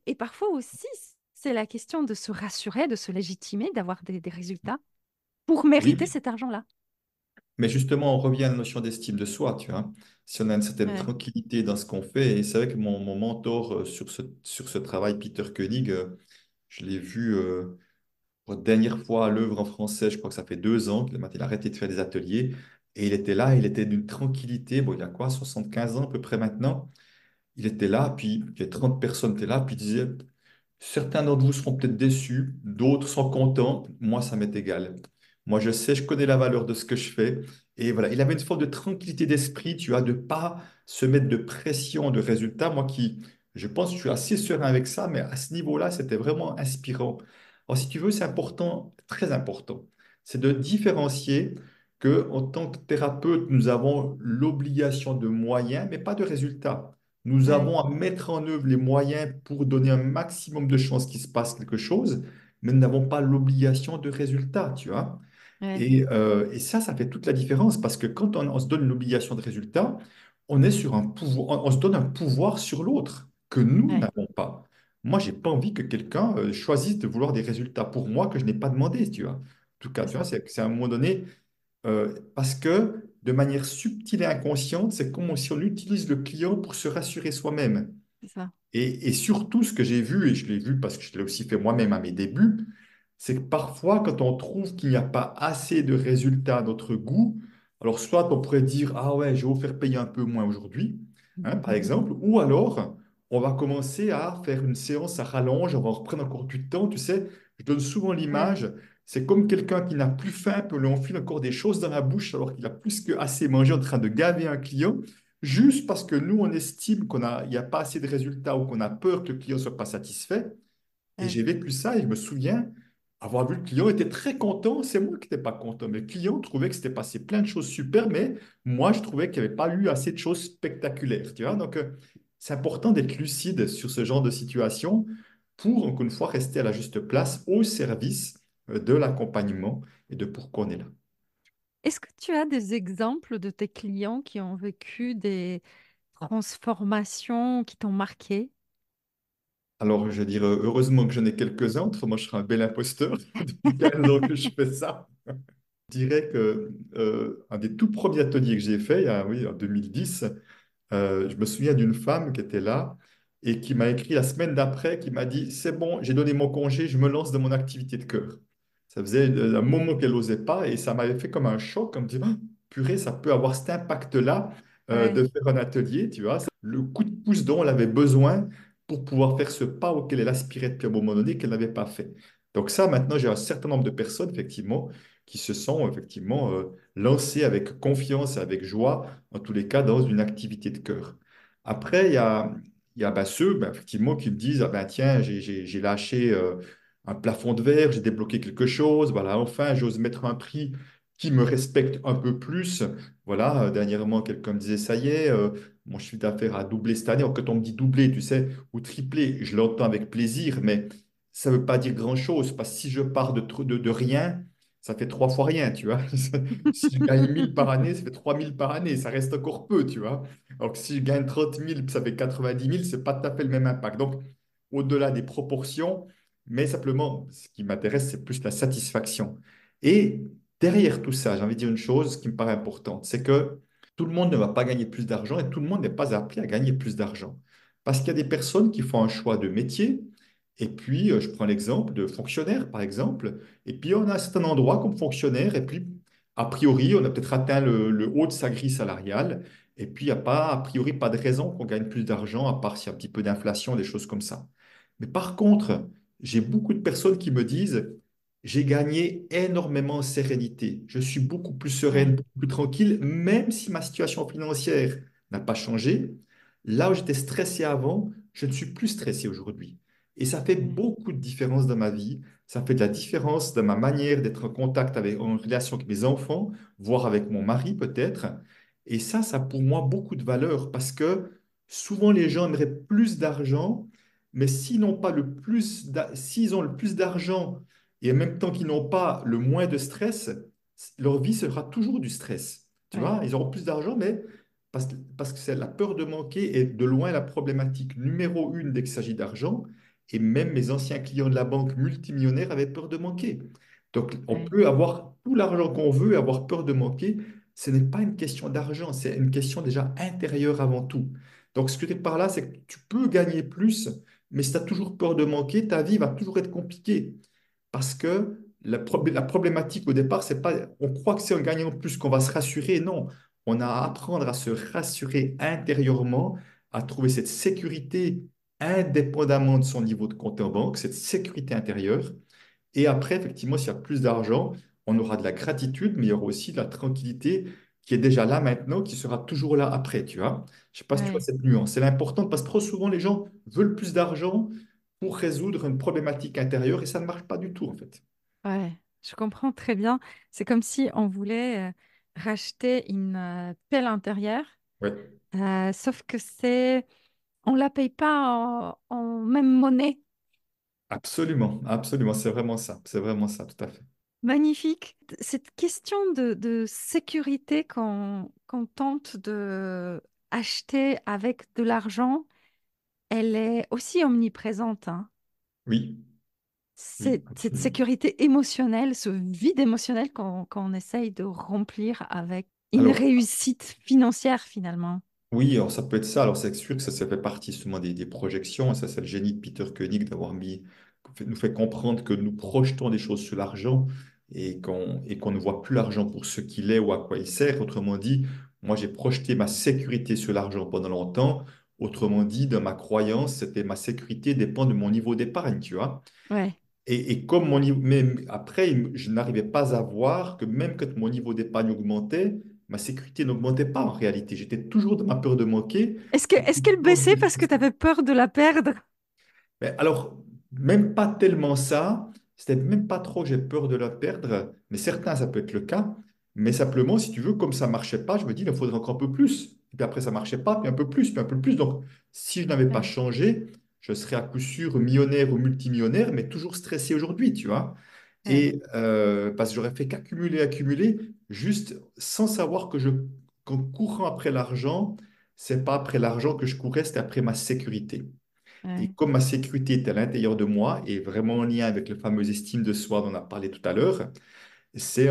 Et parfois aussi, c'est la question de se rassurer, de se légitimer, d'avoir des résultats pour Oui, mériter oui. cet argent-là. Mais justement, on revient à la notion d'estime de soi, tu vois. Si on a une certaine Ouais, tranquillité dans ce qu'on fait, et c'est vrai que mon mentor sur ce travail, Peter Koenig, je l'ai vu pour la dernière fois à l'œuvre en français, je crois que ça fait 2 ans qu'il a arrêté de faire des ateliers, et il était là, il était d'une tranquillité, bon, il a quoi, 75 ans à peu près maintenant, il était là, puis il y a 30 personnes étaient là, puis il disait, certains d'entre vous seront peut-être déçus, d'autres sont contents. Moi, ça m'est égal. Moi, je sais, je connais la valeur de ce que je fais. Et voilà, il avait une forme de tranquillité d'esprit, tu vois, de pas se mettre de pression de résultats. Moi je pense, je suis assez serein avec ça, mais à ce niveau-là, c'était vraiment inspirant. Alors, si tu veux, c'est important, très important, c'est de différencier que en tant que thérapeute, nous avons l'obligation de moyens, mais pas de résultats. Nous ouais, avons à mettre en œuvre les moyens pour donner un maximum de chances qu'il se passe quelque chose, mais nous n'avons pas l'obligation de résultat, tu vois. ouais, Et ça fait toute la différence parce que quand on se donne une obligation de résultat, on est sur un pouvoir, on se donne un pouvoir sur l'autre que nous ouais, n'avons pas. Moi, j'ai pas envie que quelqu'un choisisse de vouloir des résultats pour moi que je n'ai pas demandé, tu vois. En tout cas, c'est tu vois, ça, c'est à un moment donné, parce que de manière subtile et inconsciente, c'est comme si on utilise le client pour se rassurer soi-même. c'est ça. Et surtout, ce que j'ai vu, et je l'ai vu parce que je l'ai aussi fait moi-même à mes débuts, c'est que parfois, quand on trouve qu'il n'y a pas assez de résultats à notre goût, alors soit on pourrait dire, ah ouais, je vais vous faire payer un peu moins aujourd'hui, hein, par exemple, ou alors on va commencer à faire une séance à rallonge, on va reprendre encore du temps, tu sais, je donne souvent Ouais, l'image, c'est comme quelqu'un qui n'a plus faim, puis on lui enfile encore des choses dans la bouche alors qu'il a plus que assez mangé en train de gaver un client. Juste parce que nous, on estime il n'y a pas assez de résultats ou qu'on a peur que le client ne soit pas satisfait. Et ouais, j'ai vécu ça et je me souviens avoir vu le client était très content. C'est moi qui n'étais pas content. Mais le client trouvait que c'était passé plein de choses super, mais moi, je trouvais qu'il n'y avait pas eu assez de choses spectaculaires. Tu vois? Donc, c'est important d'être lucide sur ce genre de situation pour, encore une fois, rester à la juste place au service de l'accompagnement et de pourquoi on est là. Est-ce que tu as des exemples de tes clients qui ont vécu des transformations qui t'ont marqué? Alors, je dirais heureusement que j'en ai quelques-uns, autrement je serais un bel imposteur depuis 15 ans que je fais ça. Je dirais que un des tout premiers ateliers que j'ai fait, oui, en 2010, je me souviens d'une femme qui était là et qui m'a écrit la semaine d'après, qui m'a dit, c'est bon, j'ai donné mon congé, je me lance dans mon activité de cœur. Ça faisait un moment qu'elle n'osait pas et ça m'avait fait comme un choc, comme dire, ah, purée, ça peut avoir cet impact-là Ouais, de faire un atelier, tu vois. Le coup de pouce dont elle avait besoin pour pouvoir faire ce pas auquel elle aspirait depuis un moment donné qu'elle n'avait pas fait. Donc ça, maintenant, j'ai un certain nombre de personnes, effectivement, qui se sont effectivement lancées avec confiance et avec joie, en tous les cas, dans une activité de cœur. Après, il y a ceux, effectivement, qui me disent, ah ben, tiens, j'ai lâché un plafond de verre, j'ai débloqué quelque chose, voilà, enfin, j'ose mettre un prix qui me respecte un peu plus. Voilà, dernièrement, quelqu'un me disait, ça y est, mon chiffre d'affaires a doublé cette année. Alors, quand on me dit doubler, tu sais, ou tripler, je l'entends avec plaisir, mais ça ne veut pas dire grand-chose, parce que si je pars de rien, ça fait 3 fois rien, tu vois. Si je gagne 1000 par année, ça fait 3000 par année, ça reste encore peu, tu vois. Alors que si je gagne 30 000, ça fait 90 000, c'est pas tout à fait le même impact. Donc, au-delà des proportions, mais simplement, ce qui m'intéresse, c'est plus la satisfaction. Et derrière tout ça, j'ai envie de dire une chose qui me paraît importante, c'est que tout le monde ne va pas gagner plus d'argent et tout le monde n'est pas appelé à gagner plus d'argent. Parce qu'il y a des personnes qui font un choix de métier, et puis je prends l'exemple de fonctionnaires, par exemple, et puis on a un certain endroit comme fonctionnaire, et puis a priori, on a peut-être atteint le haut de sa grille salariale, et puis il n'y a pas, a priori, pas de raison qu'on gagne plus d'argent, à part s'il y a un petit peu d'inflation, des choses comme ça. Mais par contre, j'ai beaucoup de personnes qui me disent, j'ai gagné énormément en sérénité. Je suis beaucoup plus sereine, Ouais, beaucoup plus tranquille, même si ma situation financière n'a pas changé. Là où j'étais stressé avant, je ne suis plus stressé aujourd'hui. Et ça fait ouais, beaucoup de différence dans ma vie. Ça fait de la différence dans ma manière d'être en contact avec, en relation avec mes enfants, voire avec mon mari peut-être. Et ça a pour moi beaucoup de valeur parce que souvent les gens aimeraient plus d'argent, mais s'ils ont le plus d'argent et en même temps qu'ils n'ont pas le moins de stress, leur vie sera toujours du stress. Tu ouais, vois, ils auront plus d'argent, mais parce que c'est la peur de manquer est de loin la problématique numéro une dès qu'il s'agit d'argent. Et même mes anciens clients de la banque multimillionnaires avaient peur de manquer. Donc, on ouais, peut avoir tout l'argent qu'on veut et avoir peur de manquer. Ce n'est pas une question d'argent, c'est une question déjà intérieure avant tout. Donc, ce que je veux dire par là, c'est que tu peux gagner plus, mais si tu as toujours peur de manquer, ta vie va toujours être compliquée. Parce que la problématique au départ, c'est pas, on croit que c'est en gagnant plus qu'on va se rassurer. Non, on a à apprendre à se rassurer intérieurement, à trouver cette sécurité indépendamment de son niveau de compte en banque, cette sécurité intérieure. Et après, effectivement, s'il y a plus d'argent, on aura de la gratitude, mais il y aura aussi de la tranquillité qui est déjà là maintenant, qui sera toujours là après, tu vois. Je sais pas si tu vois ouais, cette nuance. C'est l'important parce que trop souvent, les gens veulent plus d'argent pour résoudre une problématique intérieure et ça ne marche pas du tout, en fait. ouais. Je comprends très bien. C'est comme si on voulait racheter une pelle intérieure, Ouais, sauf que on la paye pas en même monnaie. absolument, absolument. C'est vraiment ça. C'est vraiment ça, tout à fait. Magnifique. Cette question de sécurité qu'on tente de acheter avec de l'argent, elle est aussi omniprésente, hein. Oui, oui, Cette absolument. sécurité émotionnelle, ce vide émotionnel qu'on essaye de remplir avec une Alors, réussite financière finalement. oui, alors ça peut être ça. Alors, c'est sûr que ça fait partie souvent des projections. Ça, c'est le génie de Peter Koenig d'avoir nous fait comprendre que nous projetons des choses sur l'argent et qu'on ne voit plus l'argent pour ce qu'il est ou à quoi il sert. Autrement dit, moi, j'ai projeté ma sécurité sur l'argent pendant longtemps. Autrement dit, dans ma croyance, c'était ma sécurité dépend de mon niveau d'épargne, tu vois. Ouais, Et comme mon niveau, mais après, je n'arrivais pas à voir que même quand mon niveau d'épargne augmentait, ma sécurité n'augmentait pas en réalité. J'étais toujours dans ma peur de manquer. est-ce qu'elle baissait parce que tu avais peur de la perdre? Mais alors, même pas tellement ça, c'était même pas trop que j'ai peur de la perdre, mais certains, ça peut être le cas. Mais simplement, si tu veux, comme ça marchait pas, je me dis, il en faudrait encore un peu plus. Et puis après, ça marchait pas, puis un peu plus, puis un peu plus. Donc, si je n'avais pas Ouais, changé, je serais à coup sûr millionnaire ou multimillionnaire, mais toujours stressé aujourd'hui, tu vois. ouais, Et parce que j'aurais fait qu'accumuler, accumuler, juste sans savoir qu'en courant après l'argent, c'est pas après l'argent que je courais, c'était après ma sécurité. Et ouais. comme ma sécurité est à l'intérieur de moi et vraiment en lien avec le fameux estime de soi dont on a parlé tout à l'heure, c'est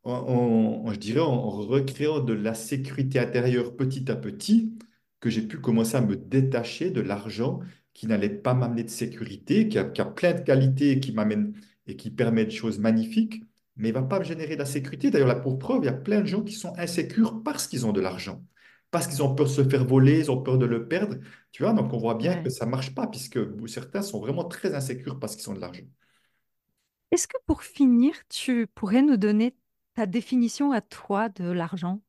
je dirais, en recréant de la sécurité intérieure petit à petit que j'ai pu commencer à me détacher de l'argent qui n'allait pas m'amener de sécurité, qui a plein de qualités et qui m'amène et qui permet des choses magnifiques, mais il ne va pas me générer de la sécurité. D'ailleurs, là, pour preuve, il y a plein de gens qui sont insécures parce qu'ils ont de l'argent, parce qu'ils ont peur de se faire voler, ils ont peur de le perdre. Tu vois, donc on voit bien que Ouais. ça ne marche pas, puisque certains sont vraiment très insécures parce qu'ils ont de l'argent. Est-ce que pour finir, tu pourrais nous donner ta définition à toi de l'argent?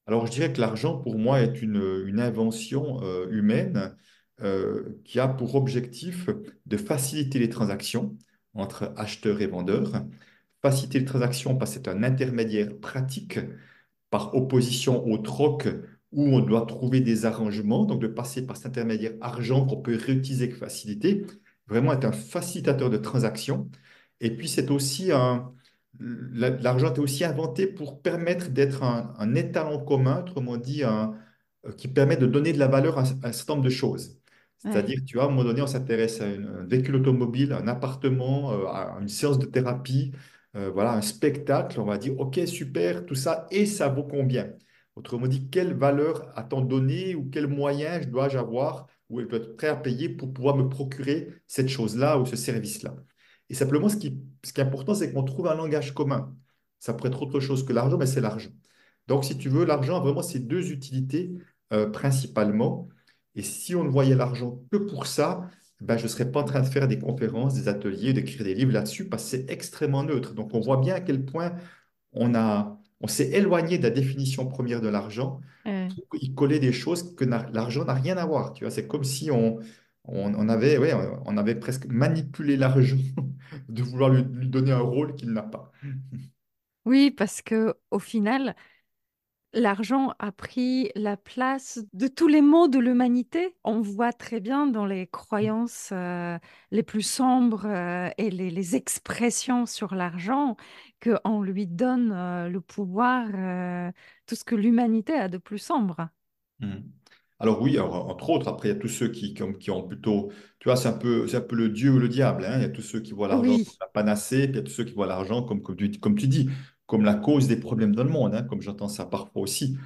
Alors, je dirais que l'argent, pour moi, est une invention humaine qui a pour objectif de faciliter les transactions entre acheteurs et vendeurs. Faciliter les transactions parce que c'est un intermédiaire pratique par opposition au troc où on doit trouver des arrangements, donc de passer par cet intermédiaire argent qu'on peut réutiliser avec facilité, vraiment est un facilitateur de transactions. Et puis c'est aussi l'argent est aussi inventé pour permettre d'être un étalon commun, autrement dit, qui permet de donner de la valeur à un certain nombre de choses. Ouais. C'est-à-dire, tu vois, à un moment donné, on s'intéresse à un véhicule automobile, un appartement, à une séance de thérapie, voilà, un spectacle. On va dire, OK, super, tout ça, et ça vaut combien? Autrement dit, quelle valeur a-t-on donné ou quels moyens dois-je avoir ou je dois être prêt à payer pour pouvoir me procurer cette chose-là ou ce service-là? Et simplement, ce qui est important, c'est qu'on trouve un langage commun. Ça pourrait être autre chose que l'argent, mais c'est l'argent. Donc, si tu veux, l'argent a vraiment ces deux utilités principalement. Et si on ne voyait l'argent que pour ça, ben, je ne serais pas en train de faire des conférences, des ateliers, d'écrire des livres là-dessus, parce que c'est extrêmement neutre. Donc, on voit bien à quel point on s'est éloigné de la définition première de l'argent Ouais. pour y coller des choses que l'argent n'a rien à voir. Tu vois, c'est comme si on avait, ouais, on avait presque manipulé l'argent de vouloir lui donner un rôle qu'il n'a pas. Oui, parce que au final, l'argent a pris la place de tous les maux de l'humanité. On voit très bien dans les croyances les plus sombres et les expressions sur l'argent qu'on lui donne le pouvoir, tout ce que l'humanité a de plus sombre. Mhm. Alors oui, alors, entre autres, après, il y a tous ceux qui ont plutôt, tu vois, c'est un peu le Dieu ou le diable, hein. Il y a tous ceux qui voient l'argent Oui, comme la panacée, puis il y a tous ceux qui voient l'argent comme tu dis, comme la cause des problèmes dans le monde, hein, comme j'entends ça parfois aussi.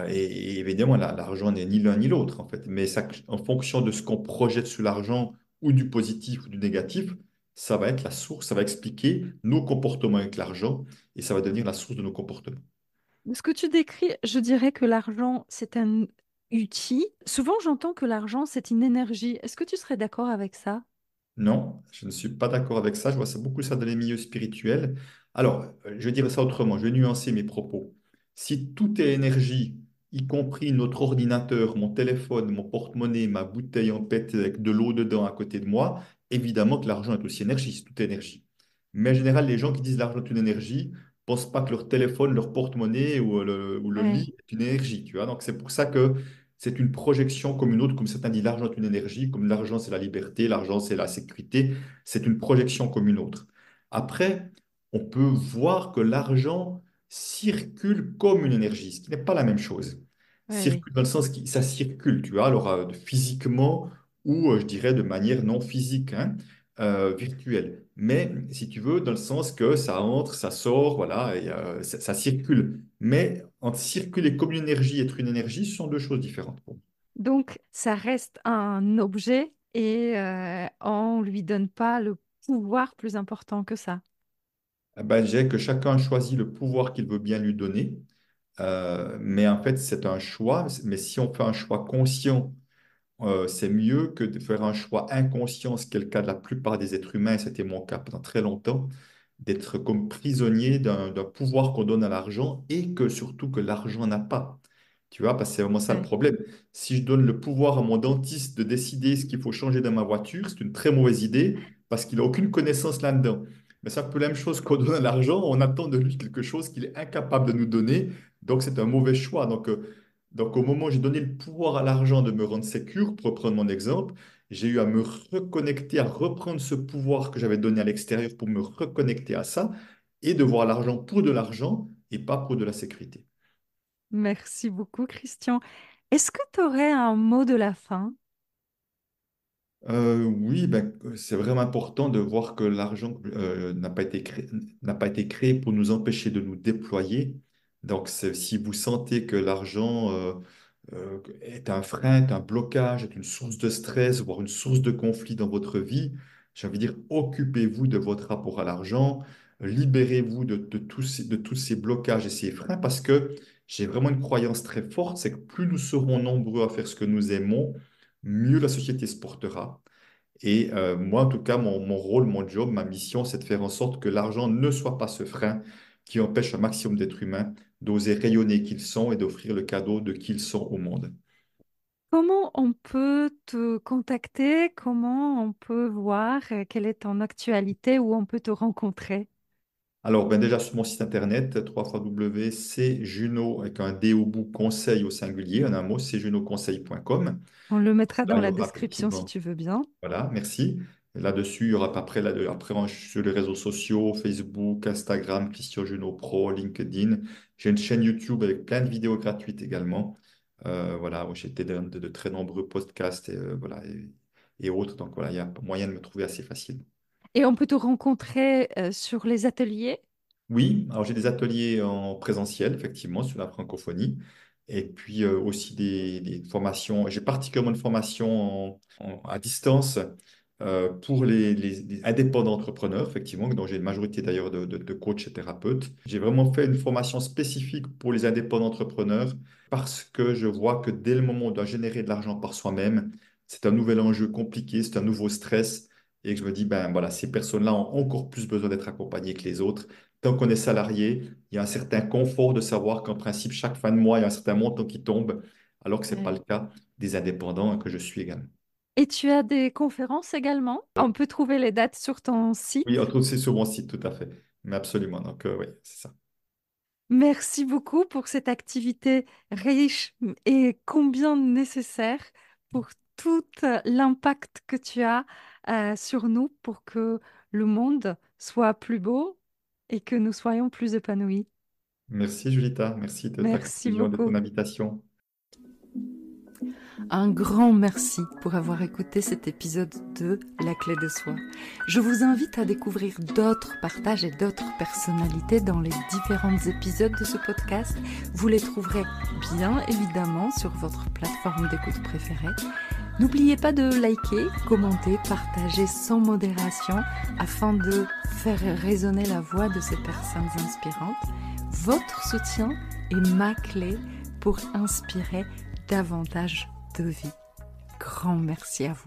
Et évidemment, l'argent n'est ni l'un ni l'autre, en fait. Mais ça, en fonction de ce qu'on projette sur l'argent, ou du positif ou du négatif, ça va être la source, ça va expliquer nos comportements avec l'argent, et ça va devenir la source de nos comportements. ce que tu décris, je dirais que l'argent, c'est un outil. Souvent, j'entends que l'argent, c'est une énergie. Est-ce que tu serais d'accord avec ça? Non, je ne suis pas d'accord avec ça. Je vois ça beaucoup ça dans les milieux spirituels. Alors, je vais dire ça autrement. Je vais nuancer mes propos. Si tout est énergie, y compris notre ordinateur, mon téléphone, mon porte-monnaie, ma bouteille en pète avec de l'eau dedans à côté de moi, évidemment que l'argent est aussi énergie, c'est tout est énergie. Mais en général, les gens qui disent l'argent est une énergie pensent pas que leur téléphone, leur porte-monnaie ou le Ouais. lit est une énergie, tu vois. Donc, c'est pour ça que c'est une projection comme une autre, comme certains disent l'argent est une énergie, comme l'argent c'est la liberté, l'argent c'est la sécurité, c'est une projection comme une autre. Après, on peut voir que l'argent circule comme une énergie, ce qui n'est pas la même chose. Oui. Circule dans le sens que ça circule, tu vois, alors physiquement ou je dirais de manière non physique, hein, virtuelle. Mais si tu veux, dans le sens que ça entre, ça sort, voilà, et, ça circule. Mais entre circuler comme une énergie et être une énergie, ce sont deux choses différentes pour moi. Donc, ça reste un objet et on lui donne pas le pouvoir plus important que ça. Eh ben, je dirais que chacun choisit le pouvoir qu'il veut bien lui donner. Mais en fait, c'est un choix. Mais si on fait un choix conscient, c'est mieux que de faire un choix inconscient, ce qui est le cas de la plupart des êtres humains, et c'était mon cas pendant très longtemps, d'être comme prisonnier d'un pouvoir qu'on donne à l'argent et que surtout que l'argent n'a pas. Tu vois, parce que c'est vraiment ça le Ouais. problème. Si je donne le pouvoir à mon dentiste de décider ce qu'il faut changer dans ma voiture, c'est une très mauvaise idée parce qu'il n'a aucune connaissance là-dedans. Mais c'est un peu la même chose qu'on donne à l'argent, on attend de lui quelque chose qu'il est incapable de nous donner, donc c'est un mauvais choix. Donc, au moment où j'ai donné le pouvoir à l'argent de me rendre sécure, pour reprendre mon exemple, j'ai eu à me reconnecter, à reprendre ce pouvoir que j'avais donné à l'extérieur pour me reconnecter à ça et de voir l'argent pour de l'argent et pas pour de la sécurité. Merci beaucoup, Christian. Est-ce que tu aurais un mot de la fin? Oui, ben, c'est vraiment important de voir que l'argent n'a pas été créé pour nous empêcher de nous déployer. Donc, si vous sentez que l'argent est un frein, est un blocage, est une source de stress, voire une source de conflit dans votre vie, j'ai envie de dire, occupez-vous de votre rapport à l'argent, libérez-vous de tous ces blocages et ces freins, parce que j'ai vraiment une croyance très forte, c'est que plus nous serons nombreux à faire ce que nous aimons, mieux la société se portera. Et moi, en tout cas, mon rôle, mon job, ma mission, c'est de faire en sorte que l'argent ne soit pas ce frein qui empêche un maximum d'êtres humains d'oser rayonner qui ils sont et d'offrir le cadeau de qui ils sont au monde. Comment on peut te contacter? Comment on peut voir quelle est ton actualité, où on peut te rencontrer? Alors, ben déjà sur mon site internet, www.cjuno avec un D au bout, conseil au singulier, en un mot, cjunoconseil.com. On le mettra Là, dans il y la aura description si effectivement, tu veux bien. voilà, merci. Là-dessus, il y aura après, sur les réseaux sociaux, Facebook, Instagram, Christian Junot Pro, LinkedIn. J'ai une chaîne YouTube avec plein de vidéos gratuites également. Voilà, où j'ai été de très nombreux podcasts. Et, voilà, et autres. Donc voilà, il y a moyen de me trouver assez facile. Et on peut te rencontrer sur les ateliers. Oui, alors j'ai des ateliers en présentiel, effectivement, sur la francophonie, et puis aussi des formations. J'ai particulièrement une formation à distance pour les indépendants entrepreneurs, effectivement, dont j'ai une majorité d'ailleurs de coachs et thérapeutes. J'ai vraiment fait une formation spécifique pour les indépendants entrepreneurs parce que je vois que dès le moment où on doit générer de l'argent par soi-même, c'est un nouvel enjeu compliqué, c'est un nouveau stress, et que je me dis, ben voilà, ces personnes-là ont encore plus besoin d'être accompagnées que les autres. Tant qu'on est salarié, il y a un certain confort de savoir qu'en principe, chaque fin de mois, il y a un certain montant qui tombe, alors que ce n'est pas Ouais. le cas des indépendants que je suis également. Et tu as des conférences également. On peut trouver les dates sur ton Oui, site. entre autres, c'est sur mon site, tout à fait. Mais absolument. Donc, oui, c'est ça. Merci beaucoup pour cette activité riche et combien nécessaire pour tout l'impact que tu as sur nous pour que le monde soit plus beau et que nous soyons plus épanouis. Merci, Julita. Merci de ta Merci conclusion et de ton beaucoup. invitation. Un grand merci pour avoir écouté cet épisode de La clé de soi. Je vous invite à découvrir d'autres partages et d'autres personnalités dans les différents épisodes de ce podcast. Vous les trouverez bien évidemment sur votre plateforme d'écoute préférée. N'oubliez pas de liker, commenter, partager sans modération afin de faire résonner la voix de ces personnes inspirantes. Votre soutien est ma clé pour inspirer davantage de vie. Grand merci à vous.